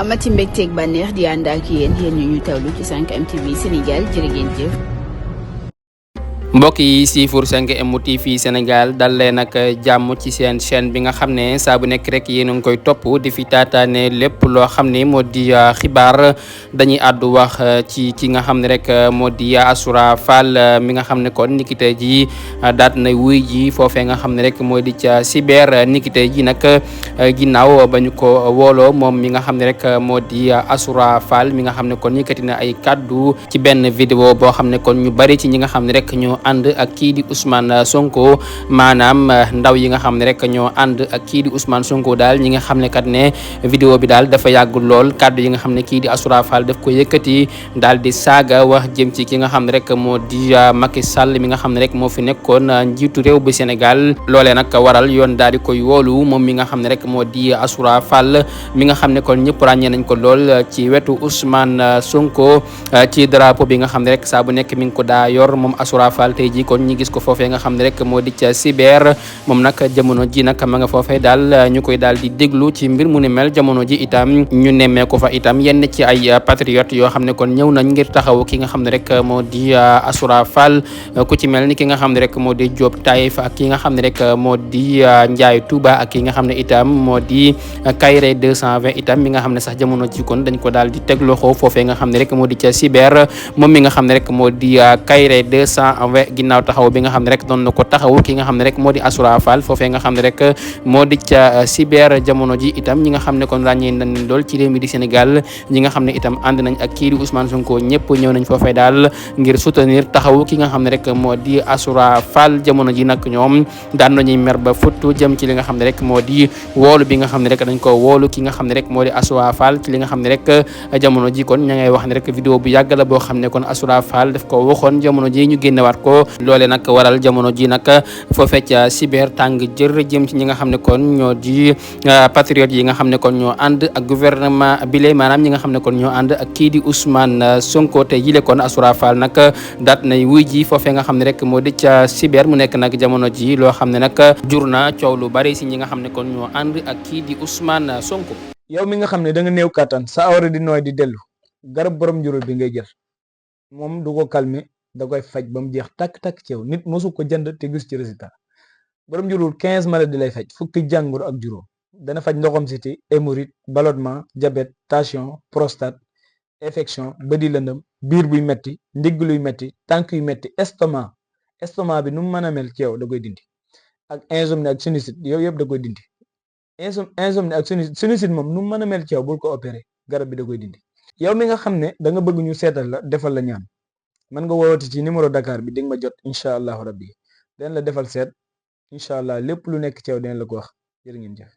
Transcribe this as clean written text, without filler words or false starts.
amati mbégteeg bànneex di ànd ak yéen ñu tawlu ci 5M TV Sénégal jërë ngeen jëf. mbokk yi siifur 5M TV Sénégal dal leen nag jàmm ci seen chaîne bi nga xam ne saa bu nekk rek yéen a ngi koy topp di fi taataane lépp loo xam ne moo di xibaar dañuy àddu wax ci ki nga xam ne rek moo di Assoura Fall mi nga xam ne kon nikite ji daat na wuy ji foofee nga xam ne rek moo di ca cyber nikite ji nag ginnaaw ba ñu ko wooloo moom mi nga xam ne rek moo di Assoura Fall mi nga xam ne kon yëkkati na ay kaddu ci benn vidéo boo xam ne kon ñu bari ci ñi nga xam ne rek ñoo ànd ak kii di Ousmane Sonko maanaam ndaw yi nga xam ne rek ñoo ànd ak kii di Ousmane Sonko daal ñi nga xam ne kat ne vidéo bi daal dafa yàgg lool kàddu yi nga xam ne kii di Assoura Fall daf ko yëkkati daal di saaga wax jëm ci ki nga xam ne rek moo di Macky Sall mi nga xam ne rek moo fi nekkoon njiitu réew bu Sénégal loolee nag waral yoon daal di koy woolu moom mi nga xam ne rek moo di Assoura Fall mi nga xam ne kon ñëpp ràññee nañ ko lool ci wetu Ousmane Sonko ci drapeau bi nga xam ne rek saa bu nekk mi ngi ko daa yor moom Assoura Fall tey ji kon ñi gis ko foofee nga xam ne rek moo di ca cyber moom nag jamono ji nag ma nga foofee daal ñu koy daal di déglu ci mbir mu ni mel jamono ji itam ñu nemmee ko fa itam yenn ci ay patriote yoo xam ne kon ñëw nañ ngir taxaw ki nga xam ne rek moo di Assoura Fall ku ci mel ni ki nga xam ne rek moo di Diop Taïf ak ki nga xam ne rek moo di Ndiaye Touba ak ki nga xam ne itam moo di Kayre 220 itam mi nga xam ne sax jamono ji kon dañ ko daal di teg loxo foofee nga xam ne rek moo di ca cyber moom mi nga xam ne rek moo di Kayre 220 ginnaaw taxaw bi nga xam ne rek doon na ko taxaw ki nga xam ne rek moo di Assoura Fall foofee nga xam ne rek moo di ca cyber jamono ji itam ñi nga xam ne kon ràññee nañ lool ci réew mi di Sénégal ñi nga xam ne itam ànd nañ ak kii di Ousmane Sonko ñëpp ñëw nañ foofee daal ngir soutenir taxaw ki nga xam ne rek moo di Assoura Fall jamono ji nag ñoom daan nañuy mer ba futtu jëm ci li nga xam ne rek moo di woolu bi nga xam ne rek dañ ko woolu ki nga xam ne rek moo di Assoura Fall ci li nga xam ne rek jamono ji kon ña ngay wax ne rek vidéo bu yàgg la boo xam ne kon Assoura Fall daf ko waxoon jamono ji ñu génnewaat ko loole nag waral jamono ji nag foofee ca cyber tàng jër jëm ci ñi nga xam ne kon ñoo di patriotes yi nga xam ne kon ñoo ànd ak gouvernement bile maanaam ñi nga xam ne kon ñoo ànd ak kii di Ousmane Sonko te yile kon Assoura Fall nag daat nay wuy ji foofee nga xam ne rek moo di ca cyber mu nekk nag jamono ji loo xam ne nag jur na coow lu bari si ñi nga xam ne kon ñoo ànd ak kii di Ousmane Sonko. yow mi nga xam ne da nga néew kàttan sa awra di nooy di dellu garab borom njurul bi ngay jël moom du ko calmer da koy faj ba mu jeex takk-takk ci yow nit mosu ko jënd te gis ci résultat borom njurul 15 maladies lay faj fukki jàngoro ak juróom dana faj ndoxam siti hémorroïde ballonnement diabète tension prostate infection bëdi lëndëm biir buy metti ndigg luy metti tànk yu metti estomac bi nu mu mën a mel ci yow da koy dindi ak insomnie ak sinusite yow yëpp da koy dindi insomnie ak sinusite moom nu mu mën a mel ci yow bul ko opéré garab bi da koy dindi yow mi nga xam ne da nga bëgg ñu seetal la defal la ñaan mën nga woowati ci numéro Dakar bi di nga ma jot incha allahu rabbi den la defal seet incha allah lépp lu nekk ci yow den la ko wax jërë ngeen jëf